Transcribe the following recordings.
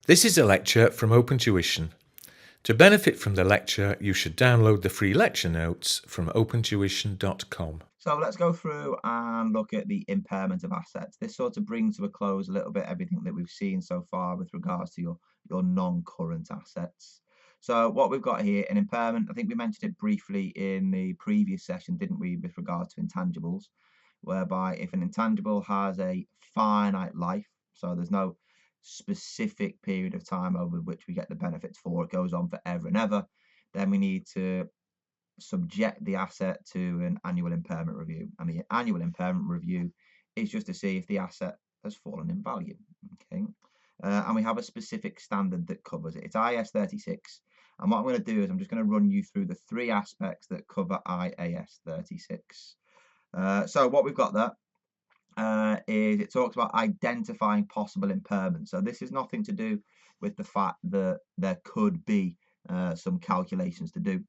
This is a lecture from Open Tuition. To benefit from the lecture, you should download the free lecture notes from opentuition.com. So let's go through and look at the impairment of assets. This sort of brings to a close a little bit everything that we've seen so far with regards to your non-current assets. So what we've got here, an impairment, I think we mentioned it briefly in the previous session, didn't we, with regards to intangibles, whereby if an intangible has a finite life, so there's no specific period of time over which we get the benefits for, it goes on forever and ever, then we need to subject the asset to an annual impairment review. And the annual impairment review is just to see if the asset has fallen in value. Okay. And we have a specific standard that covers it. It's IAS 36. And what I'm going to do is I'm just going to run you through the three aspects that cover IAS 36. So what we've got there is it talks about identifying possible impairment. So this is nothing to do with the fact that there could be some calculations to do.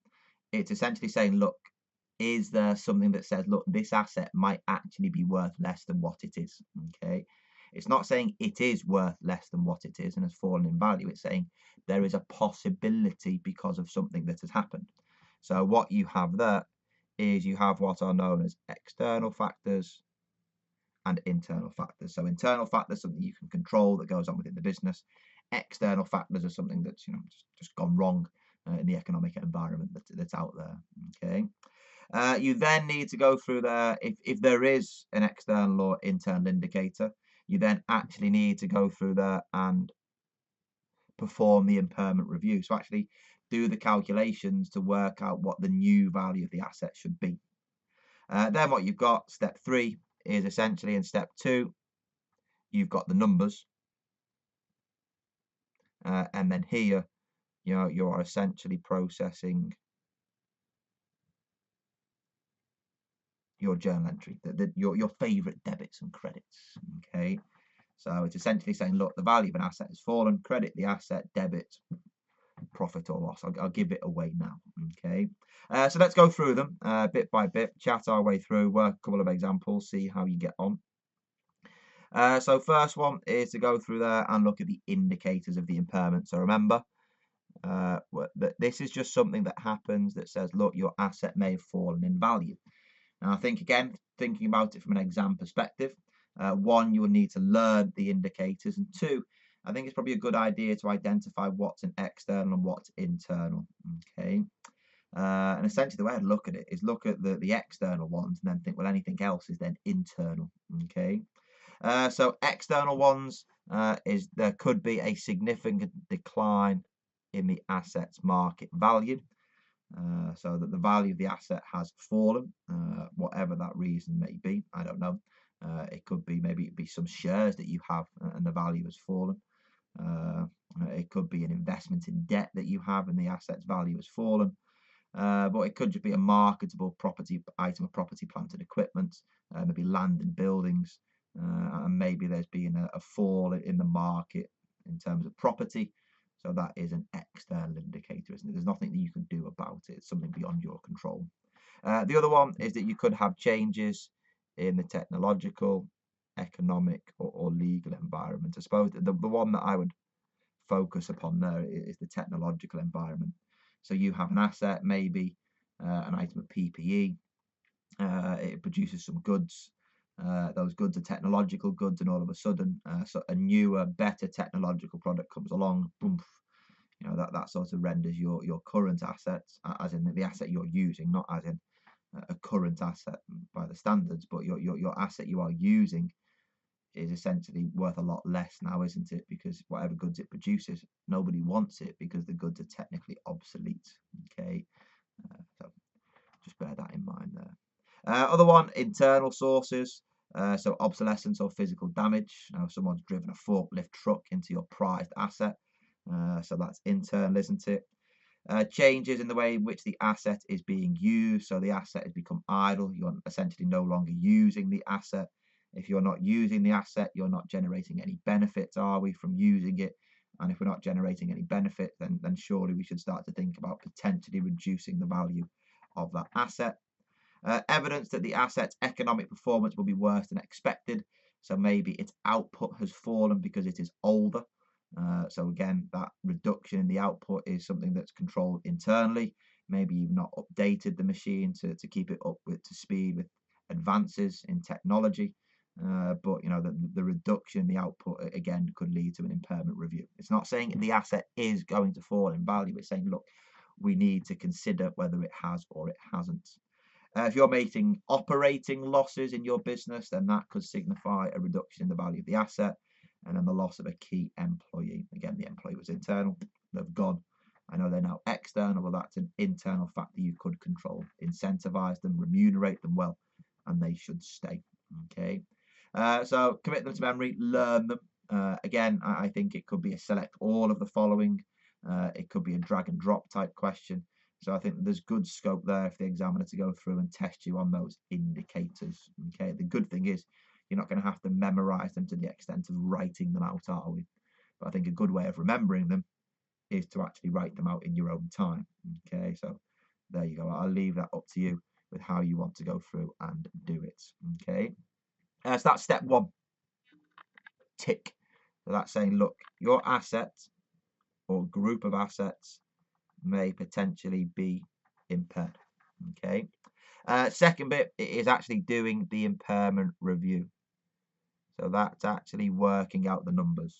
It's essentially saying, look, is there something that says, look, this asset might actually be worth less than what it is? Okay. It's not saying it is worth less than what it is and has fallen in value. It's saying there is a possibility because of something that has happened. So what you have there is you have what are known as external factors and internal factors. So internal factors, something you can control that goes on within the business. External factors are something that's just gone wrong in the economic environment that's out there. Okay. You then need to go through there. If there is an external or internal indicator, you then actually need to go through there and perform the impairment review. So actually do the calculations to work out what the new value of the asset should be. Then what you've got, step 3, is essentially in step 2, you've got the numbers. And then here, you are essentially processing your journal entry, your favorite debits and credits. Okay, so it's essentially saying, look, the value of an asset has fallen, credit the asset, debit profit or loss. I'll give it away now. Okay, so let's go through them bit by bit, chat our way through, work a couple of examples, see how you get on. So first one is to go through there and look at the indicators of the impairment. So remember, that this is just something that happens that says, look, your asset may have fallen in value. Now, I think, again, thinking about it from an exam perspective, one, you will need to learn the indicators, and two, I think it's probably a good idea to identify what's an external and what's internal. Okay, and essentially the way I'd look at it is look at the external ones and then think, well, anything else is then internal. Okay, so external ones is there could be a significant decline in the asset's market value. So that the value of the asset has fallen, whatever that reason may be. I don't know. It could be maybe it be some shares that you have and the value has fallen. It could be an investment in debt that you have and the asset's value has fallen. But it could just be a marketable property item of property, plant and equipment, maybe land and buildings, and maybe there's been a fall in the market in terms of property. So that is an external indicator, isn't it? There's nothing that you can do about it. It's something beyond your control. The other one is that you could have changes in the technological, economic, or legal environment. I suppose the one that I would focus upon there is the technological environment. So you have an asset, maybe an item of PPE. It produces some goods. Those goods are technological goods, and all of a sudden, so a newer, better technological product comes along. Boom, that sort of renders your current assets, as in the asset you're using, not as in a current asset by the standards, but your asset you are using is essentially worth a lot less now, isn't it? Because whatever goods it produces, nobody wants it because the goods are technically obsolete. Okay, so just bear that in mind there. Other one, internal sources. So obsolescence or physical damage. Someone's driven a forklift truck into your prized asset. So that's internal, isn't it? Changes in the way in which the asset is being used. So the asset has become idle. You're essentially no longer using the asset. If you're not using the asset, you're not generating any benefits, are we, from using it? And if we're not generating any benefit, then surely we should start to think about potentially reducing the value of that asset. Evidence that the asset's economic performance will be worse than expected. So maybe its output has fallen because it is older. So again, that reduction in the output is something that's controlled internally. Maybe you've not updated the machine to keep it up to speed with advances in technology. But you know, the reduction in the output again could lead to an impairment review. It's not saying the asset is going to fall in value. It's saying, look, we need to consider whether it has or it hasn't. If you're making operating losses in your business, then that could signify a reduction in the value of the asset, and then the loss of a key employee. Again, the employee was internal, they've gone. I know they're now external, well, that's an internal factor you could control. Incentivize them, remunerate them well, and they should stay. Okay. So commit them to memory, learn them. Again, I think it could be a select all of the following. It could be a drag and drop type question. So I think there's good scope there for the examiner to go through and test you on those indicators. Okay. The good thing is you're not going to have to memorize them to the extent of writing them out, are we? But I think a good way of remembering them is to actually write them out in your own time. Okay. So there you go. I'll leave that up to you with how you want to go through and do it. Okay. So that's step one. Tick. So that's saying, look, your asset or group of assets may potentially be impaired. Okay. Second bit is actually doing the impairment review. So that's actually working out the numbers.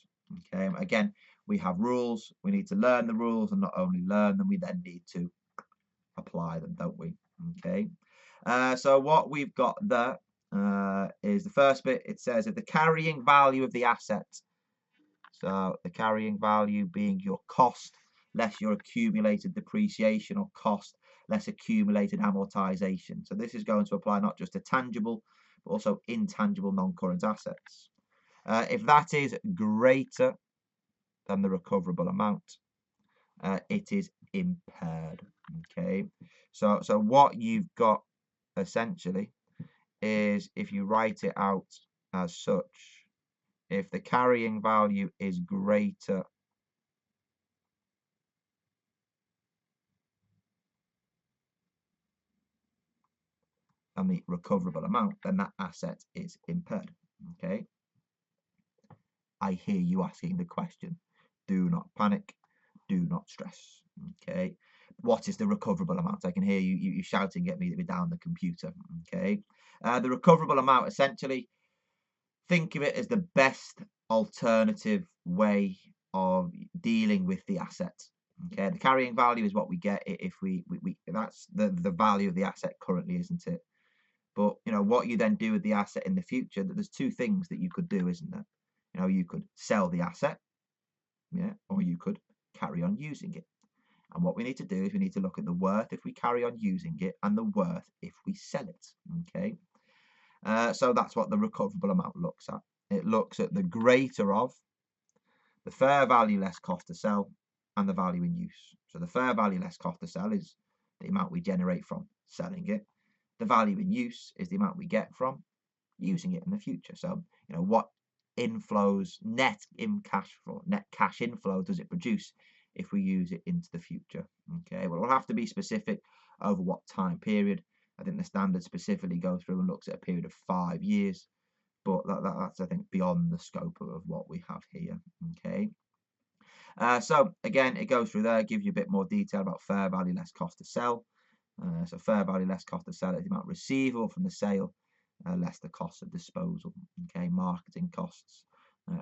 Okay. Again, we have rules. We need to learn the rules, and not only learn them, we then need to apply them, don't we? Okay. So what we've got there is the first bit. It says if the carrying value of the asset, so the carrying value being your cost less your accumulated depreciation, or cost less accumulated amortization. So this is going to apply not just to tangible, but also intangible non-current assets. If that is greater than the recoverable amount, it is impaired. Okay, so what you've got essentially is, if you write it out as such, if the carrying value is greater than the recoverable amount, then that asset is impaired. Okay, I hear you asking the question. Do not panic. Do not stress. Okay, what is the recoverable amount? I can hear you shouting at me down the computer. Okay, the recoverable amount, essentially, think of it as the best alternative way of dealing with the asset. Okay, the carrying value is what we get if we that's the value of the asset currently, isn't it? But you know what you then do with the asset in the future. That there's two things that you could do, isn't there? You know, you could sell the asset, yeah, or you could carry on using it. And what we need to do is we need to look at the worth if we carry on using it, and the worth if we sell it. Okay, so that's what the recoverable amount looks at. It looks at the greater of the fair value less cost to sell and the value in use. So the fair value less cost to sell is the amount we generate from selling it. The value in use is the amount we get from using it in the future. So, you know, what inflows, net cash inflow does it produce if we use it into the future? Okay, well, it'll have to be specific over what time period. I think the standard specifically goes through and looks at a period of 5 years, but that's, I think, beyond the scope of what we have here. Okay. So again, it goes through there, gives you a bit more detail about fair value less cost to sell. So fair value less cost to sell is the amount receivable from the sale, less the cost of disposal. Okay, marketing costs,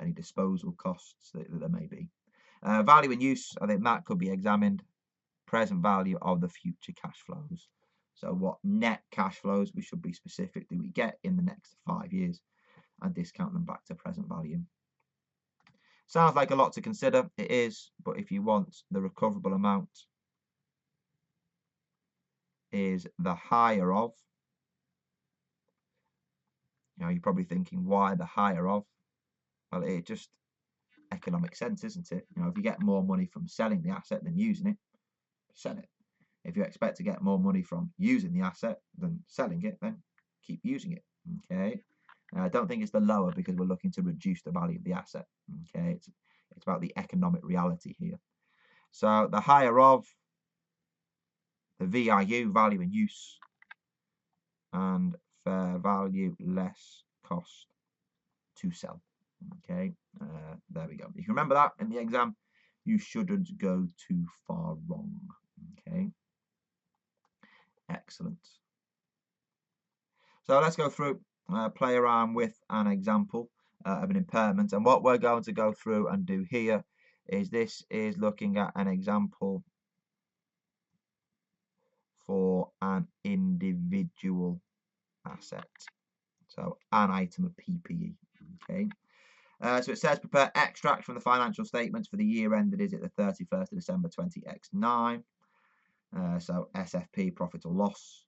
any disposal costs that there may be. Value in use, I think that could be examined. Present value of the future cash flows. So what net cash flows we should be specific do we get in the next 5 years, and discount them back to present value. Sounds like a lot to consider. It is, but if you want the recoverable amount is the higher of, you know, you're probably thinking, why the higher of? Well, it just economic sense, isn't it? You know, if you get more money from selling the asset than using it, sell it. If you expect to get more money from using the asset than selling it, then keep using it. Okay. I don't think it's the lower because we're looking to reduce the value of the asset. Okay. It's about the economic reality here. So the higher of the VIU, value in use, and fair value less cost to sell. Okay, there we go. If you remember that in the exam, you shouldn't go too far wrong. Okay, excellent. So let's go through, play around with an example of an impairment. And what we're going to go through and do here is this is looking at an example for an individual asset. So an item of PPE. Okay. So it says prepare extract from the financial statements for the year ended is it the 31st of December 20X9. So SFP, profit or loss.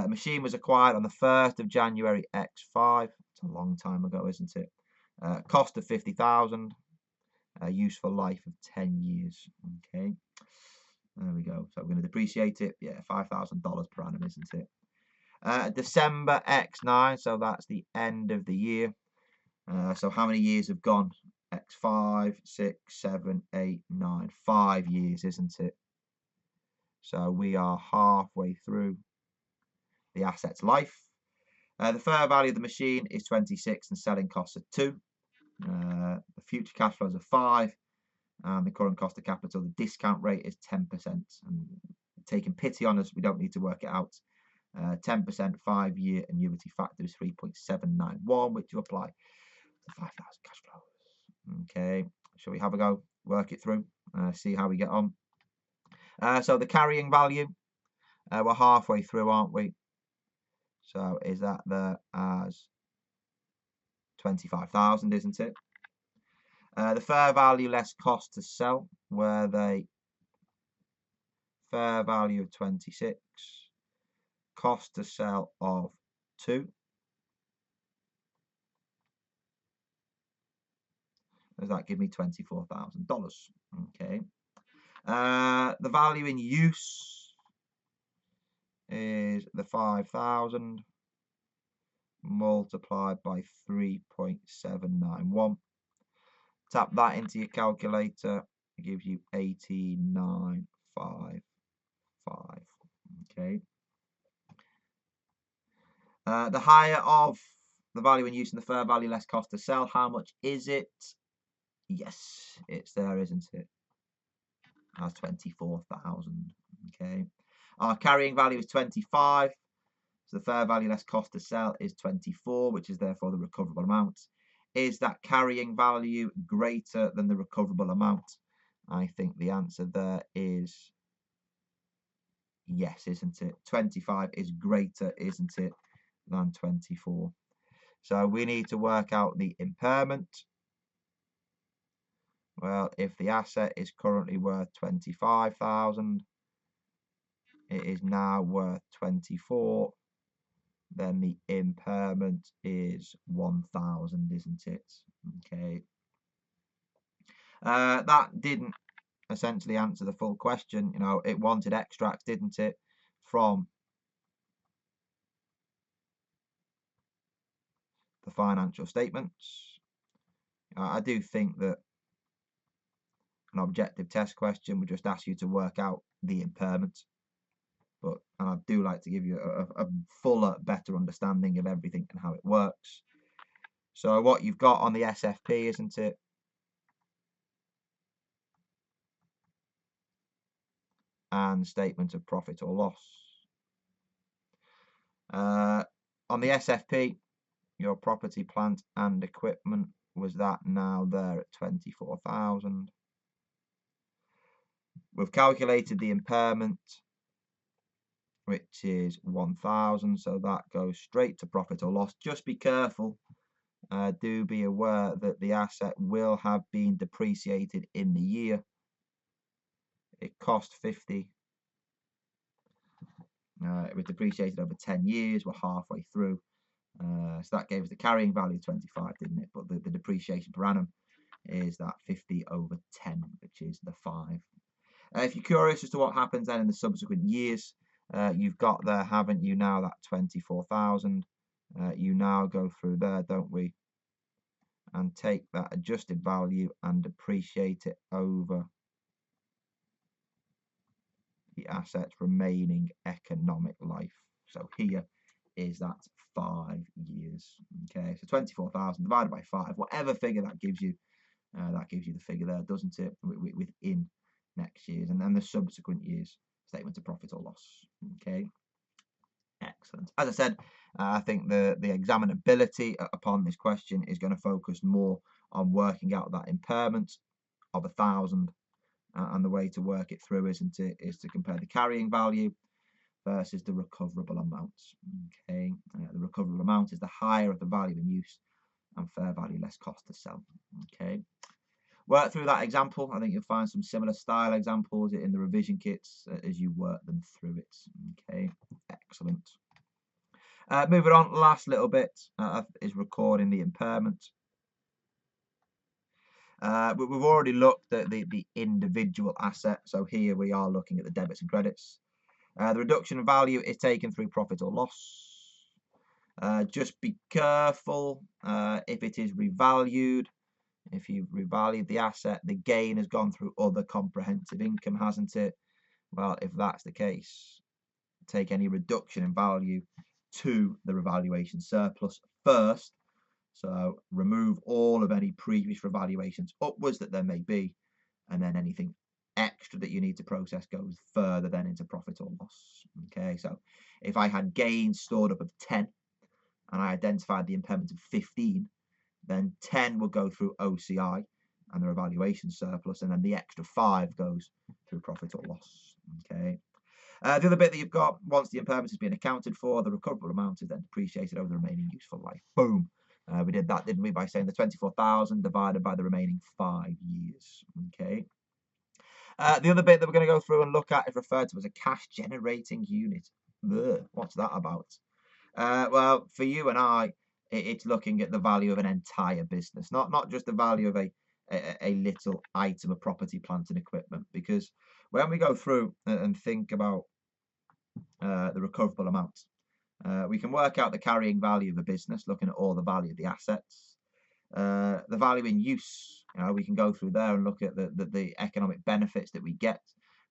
Machine was acquired on the 1st of January X5. It's a long time ago, isn't it? Cost of 50,000. Useful life of 10 years. Okay. There we go. So we're going to depreciate it. Yeah, $5,000 per annum, isn't it? December X9. So that's the end of the year. So how many years have gone? X5, 6, 7, 8, 9. 5 years, isn't it? So we are halfway through the asset's life. The fair value of the machine is 26 and selling costs are 2. The future cash flows are 5. And the current cost of capital, the discount rate is 10%. And taking pity on us, we don't need to work it out. 10% 5-year annuity factor is 3.791, which you apply to 5,000 cash flows. Okay, shall we have a go? Work it through, see how we get on. So the carrying value, we're halfway through, aren't we? So is that there as 25,000, isn't it? The fair value less cost to sell, where they fair value of 26, cost to sell of 2. Does that give me $24,000? Okay. The value in use is the 5,000 multiplied by 3.791. Tap that into your calculator. It gives you 18,955. Okay. The higher of the value in use and the fair value less cost to sell. How much is it? Yes, it's there, isn't it? That's 24,000. Okay. Our carrying value is 25. So the fair value less cost to sell is 24, which is therefore the recoverable amount. Is that carrying value greater than the recoverable amount? I think the answer there is yes, isn't it? 25 is greater, isn't it, than 24. So we need to work out the impairment. Well, if the asset is currently worth 25,000, it is now worth 24. Then the impairment is 1,000, isn't it? Okay. That didn't essentially answer the full question. You know, it wanted extracts, didn't it, from the financial statements. I do think that an objective test question would just ask you to work out the impairment. And I do like to give you a fuller, better understanding of everything and how it works. So what you've got on the SFP, isn't it? And statement of profit or loss. On the SFP, your property, plant and equipment was that now there at 24,000. We've calculated the impairment, which is 1,000, so that goes straight to profit or loss. Just be careful. Do be aware that the asset will have been depreciated in the year. It cost 50. It was depreciated over 10 years. We're halfway through. So that gave us the carrying value of 25, didn't it? But the depreciation per annum is that 50 over 10, which is the 5. If you're curious as to what happens then in the subsequent years, you've got there, haven't you, now that 24,000. You now go through there, don't we? And take that adjusted value and depreciate it over the asset's remaining economic life. So here is that 5 years. Okay, so 24,000 divided by 5, whatever figure that gives you the figure there, doesn't it? Within next year's and then the subsequent years statement of profit or loss. Okay, excellent. As I said, I think the examinability upon this question is going to focus more on working out that impairment of 1,000, and the way to work it through, isn't it, is to compare the carrying value versus the recoverable amounts. Okay, the recoverable amount is the higher of the value in use and fair value less cost to sell. Okay, work through that example. I think you'll find some similar style examples in the revision kits as you work them through it. Okay, excellent. Moving on, last little bit is recording the impairment. We've already looked at the individual asset, so here we are looking at the debits and credits. The reduction in value is taken through profit or loss. Just be careful if it is revalued. If you've revalued the asset, the gain has gone through other comprehensive income, hasn't it? Well, if that's the case, take any reduction in value to the revaluation surplus first. So remove all of any previous revaluations upwards that there may be, and then anything extra that you need to process goes further then into profit or loss. Okay, so if I had gains stored up of 10 and I identified the impairment of 15, then 10 will go through OCI and the revaluation surplus, and then the extra 5 goes through profit or loss. Okay. The other bit that you've got, once the impairment has been accounted for, the recoverable amount is then depreciated over the remaining useful life. Boom. We did that, didn't we, by saying the 24,000 divided by the remaining 5 years. Okay. The other bit that we're going to go through and look at is referred to as a cash generating unit. Ugh, what's that about? Well, for you and I, it's looking at the value of an entire business, not just the value of a little item of property, plant and equipment. Because when we go through and think about the recoverable amount, we can work out the carrying value of the business, looking at all the value of the assets. The value in use, we can go through there and look at the economic benefits that we get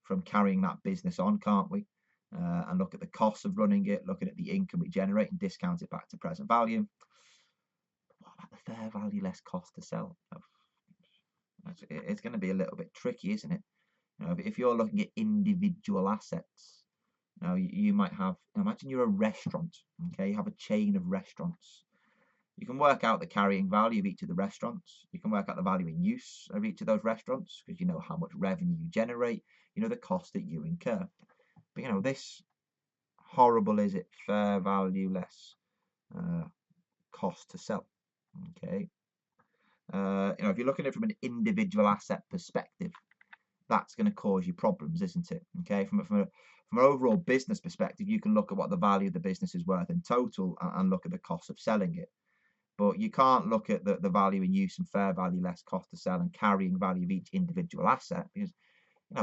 from carrying that business on, can't we? And look at the costs of running it, looking at the income we generate and discount it back to present value. What about the fair value less cost to sell? It's going to be a little bit tricky, isn't it? If you're looking at individual assets, you might have, imagine you're a restaurant, okay? You have a chain of restaurants. You can work out the carrying value of each of the restaurants. You can work out the value in use of each of those restaurants because you know how much revenue you generate, you know the cost that you incur. But this horrible, is it, fair value less cost to sell. Okay. If you're looking at it from an individual asset perspective, that's going to cause you problems, isn't it? Okay. From an overall business perspective, you can look at what the value of the business is worth in total and look at the cost of selling it. But you can't look at the value in use and fair value less cost to sell and carrying value of each individual asset, because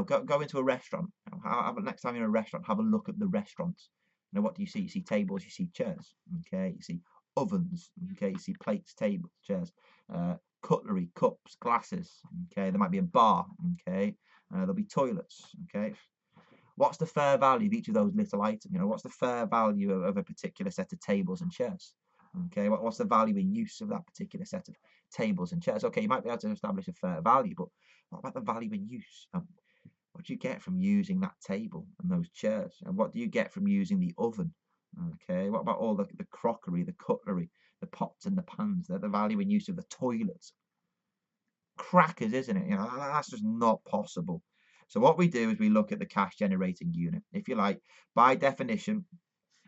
go into a restaurant. Next time you're in a restaurant, have a look at the restaurant. What do you see? You see tables, you see chairs. Okay, you see ovens. Okay, you see plates, tables, chairs, cutlery, cups, glasses. Okay, there might be a bar. Okay, there'll be toilets. Okay, what's the fair value of each of those little items? What's the fair value of a particular set of tables and chairs? Okay, what's the value in use of that particular set of tables and chairs? Okay, you might be able to establish a fair value, but what about the value in use? What do you get from using that table and those chairs? And what do you get from using the oven? Okay, what about all the crockery, the cutlery, the pots and the pans? The value in use of the toilets. Crackers, isn't it? That's just not possible. So what we do is we look at the cash generating unit. If you like, by definition,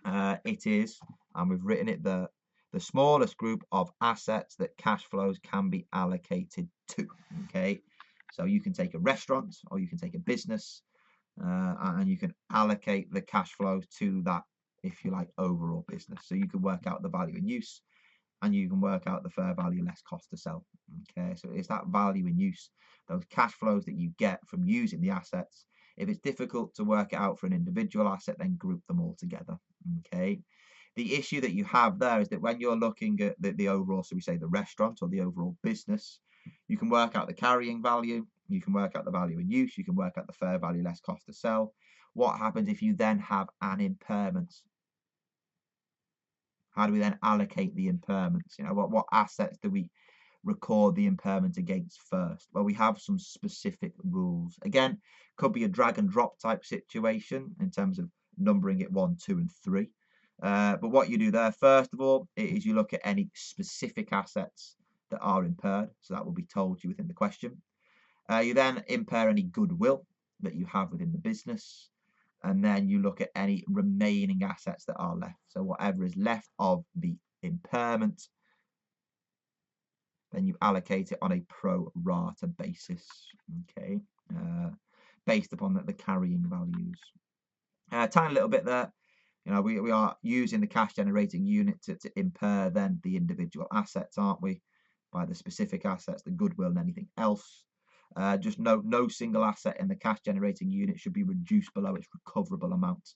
it is, and we've written it there, the smallest group of assets that cash flows can be allocated to. Okay, so you can take a restaurant or you can take a business and you can allocate the cash flows to that, if you like, overall business. So you can work out the value in use and you can work out the fair value less cost to sell. Okay, so it's that value in use, those cash flows that you get from using the assets. If it's difficult to work it out for an individual asset, then group them all together. Okay. The issue that you have there is that when you're looking at the overall, so we say the restaurant or the overall business, you can work out the carrying value, you can work out the value in use, you can work out the fair value less cost to sell. What happens if you then have an impairment? How do we then allocate the impairments? You know, what assets do we record the impairment against first? Well, we have some specific rules. Again, could be a drag and drop type situation in terms of numbering it 1, 2, and 3. But what you do there, first of all, is you look at any specific assets that are impaired. So that will be told to you within the question. You then impair any goodwill that you have within the business. And then you look at any remaining assets that are left. So whatever is left of the impairment, then you allocate it on a pro rata basis, okay, based upon the carrying values. Tiny little bit there. You know, we are using the cash generating unit to impair then the individual assets, aren't we? By the specific assets, the goodwill and anything else. Just note, no single asset in the cash generating unit should be reduced below its recoverable amount.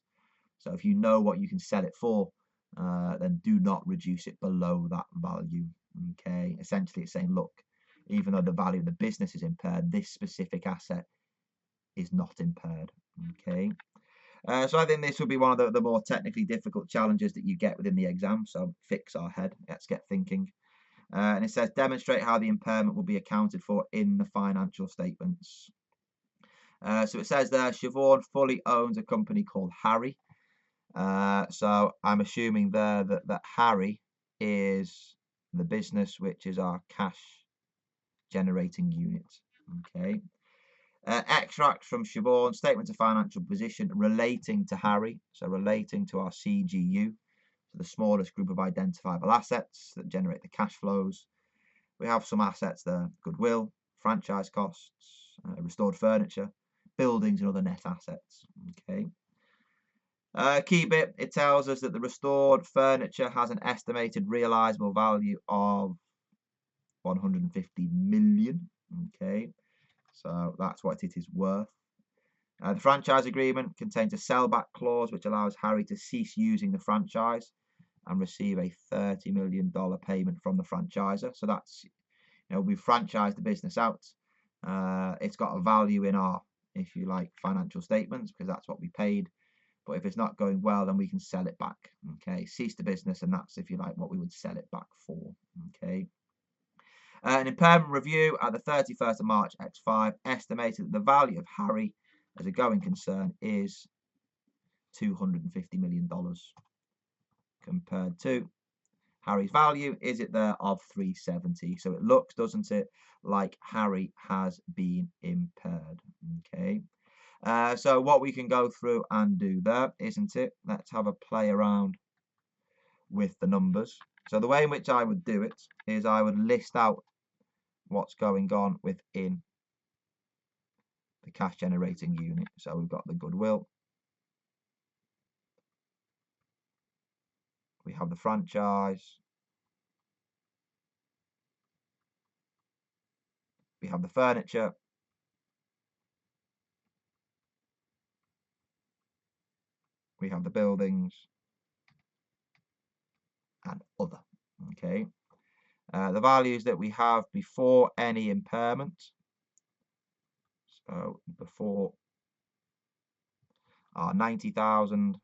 So if you know what you can sell it for, then do not reduce it below that value. Okay, essentially it's saying, look, even though the value of the business is impaired, this specific asset is not impaired. Okay, so I think this will be one of the more technically difficult challenges that you get within the exam. So fix our head, let's get thinking. And it says demonstrate how the impairment will be accounted for in the financial statements. So it says there, Siobhan fully owns a company called Harry. So I'm assuming there that Harry is the business, which is our cash generating unit. Okay. Extract from Siobhan, statement of financial position relating to Harry. So relating to our CGU. So the smallest group of identifiable assets that generate the cash flows. We have some assets there: goodwill, franchise costs, restored furniture, buildings, and other net assets. Okay. Key bit, it tells us that the restored furniture has an estimated realizable value of 150 million. Okay, so that's what it is worth. The franchise agreement contains a sellback clause which allows Harry to cease using the franchise and receive a $30 million payment from the franchisor. So that's, you know, we've franchised the business out. It's got a value in our, if you like, financial statements because that's what we paid. But if it's not going well, then we can sell it back. Okay, cease the business, and that's, if you like, what we would sell it back for. Okay. An impairment review at the 31st of March X5 estimated that the value of Harry as a going concern is $250 million compared to Harry's value, is it there, of 370. So it looks, doesn't it, like Harry has been impaired. Okay. So what we can go through and do there, isn't it? Let's have a play around with the numbers. So the way in which I would do it is I would list out what's going on within the cash generating unit. So we've got the goodwill. We have the franchise. We have the furniture. We have the buildings and other. Okay. The values that we have before any impairment. So before are 90,000,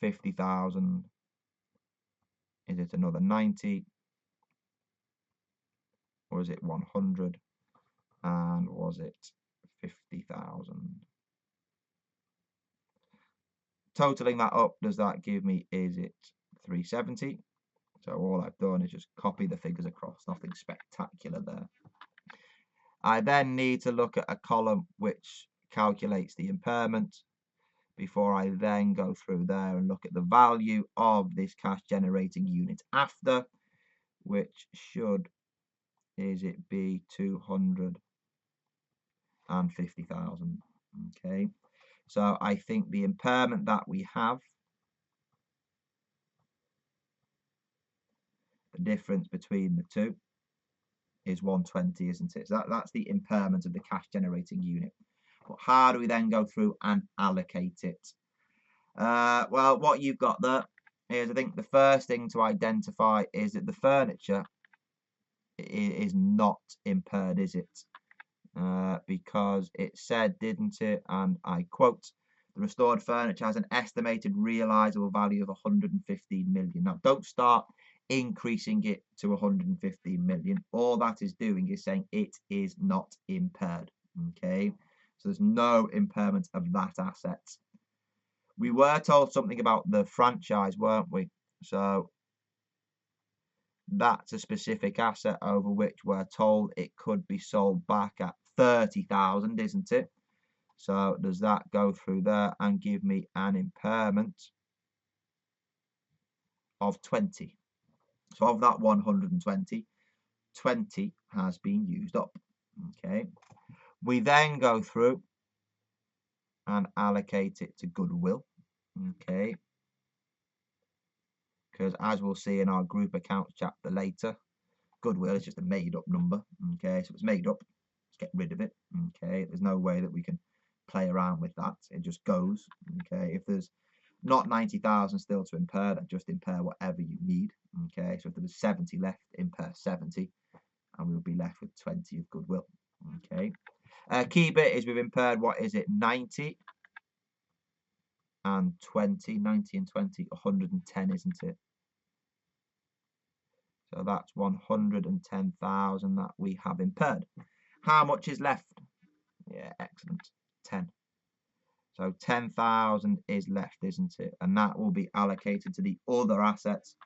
50,000. Is it another 90? Or is it 100? And was it 50,000? Totaling that up, does that give me, is it 370? So all I've done is just copy the figures across, nothing spectacular there. I then need to look at a column which calculates the impairment before I then go through there and look at the value of this cash generating unit after, which should, is it be 250,000. Okay, so I think the impairment that we have, the difference between the two, is 120, isn't it? So that's the impairment of the cash generating unit. But how do we then go through and allocate it? Well, what you've got there is, I think the first thing to identify is that the furniture is not impaired, is it? Because it said, didn't it, and I quote, The restored furniture has an estimated realisable value of 115 million. Now, don't start increasing it to 115 million. All that is doing is saying it is not impaired. Okay, so there's no impairment of that asset. We were told something about the franchise, weren't we? So that's a specific asset over which we're told it could be sold back at 30,000, isn't it? So does that go through there and give me an impairment of 20? So of that 120, 20 has been used up. Okay. We then go through and allocate it to goodwill. Okay. Because as we'll see in our group accounts chapter later, goodwill is just a made up number. Okay. So it's made up. Let's get rid of it. Okay. There's no way that we can play around with that. It just goes. Okay. If there's not 90,000 still to impair, then just impair whatever you need. Okay. So if there was 70 left, impair 70, and we will be left with 20 of goodwill. Okay. Key bit is we've impaired, what is it, 90 and 20, 90 and 20, 110, isn't it? So that's 110,000 that we have impaired. How much is left? Yeah, excellent. 10. So 10,000 is left, isn't it? And that will be allocated to the other assets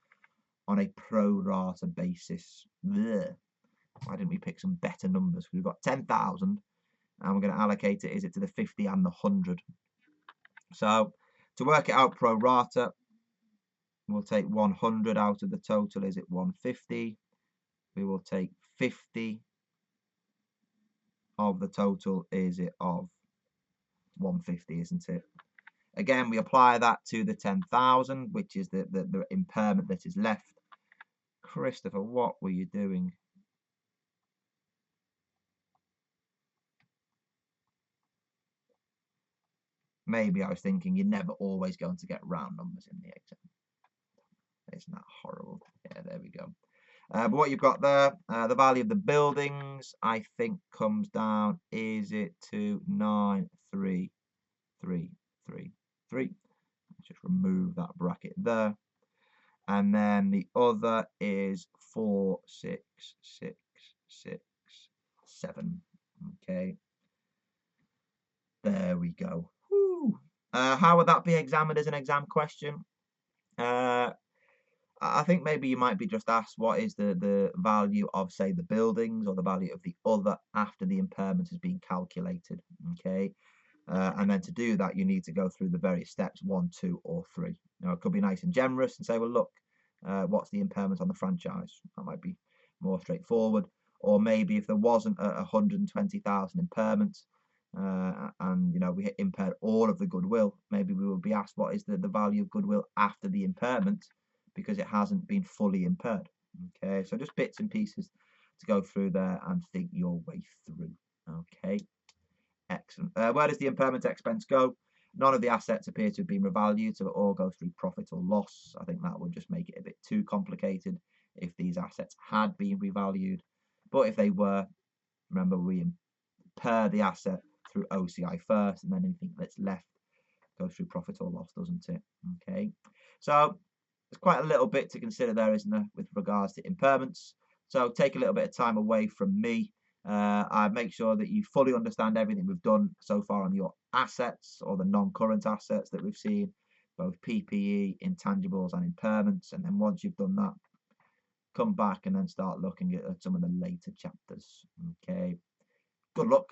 on a pro rata basis. Blech. Why didn't we pick some better numbers? We've got 10,000 and we're going to allocate it, is it to the 50 and the 100? So to work it out pro rata, we'll take 100 out of the total, is it 150? We will take 50 of the total, is it of 150, isn't it? Again, we apply that to the 10,000, which is the impairment that is left. Christopher, what were you doing? Maybe I was thinking you're never always going to get round numbers in the exam. Isn't that horrible? Yeah, there we go. But what you've got there, the value of the buildings, I think comes down, is it to 93333? Let's just remove that bracket there. And then the other is 46667. Okay. There we go. How would that be examined as an exam question? I think maybe you might be just asked what is the value of, say, the buildings, or the value of the other after the impairment has been calculated. Okay. And then to do that, you need to go through the various steps, 1, 2, or 3. Now, it could be nice and generous and say, well, look, what's the impairment on the franchise? That might be more straightforward. Or maybe if there wasn't 120,000 impairment, and we impaired all of the goodwill, maybe we would be asked what is the value of goodwill after the impairment, because it hasn't been fully impaired. Okay, so just bits and pieces to go through there and think your way through. Okay, excellent. Where does the impairment expense go? None of the assets appear to have been revalued, so it all goes through profit or loss. I think that would just make it a bit too complicated if these assets had been revalued. But if they were, remember, we impair the asset through OCI first, and then anything that's left goes through profit or loss, doesn't it? Okay, so there's quite a little bit to consider there, isn't there, with regards to impairments. So take a little bit of time away from me. I make sure that you fully understand everything we've done so far on your assets, or the non-current assets that we've seen, both PPE, intangibles and impairments. And then once you've done that, come back and then start looking at some of the later chapters. Okay, good luck.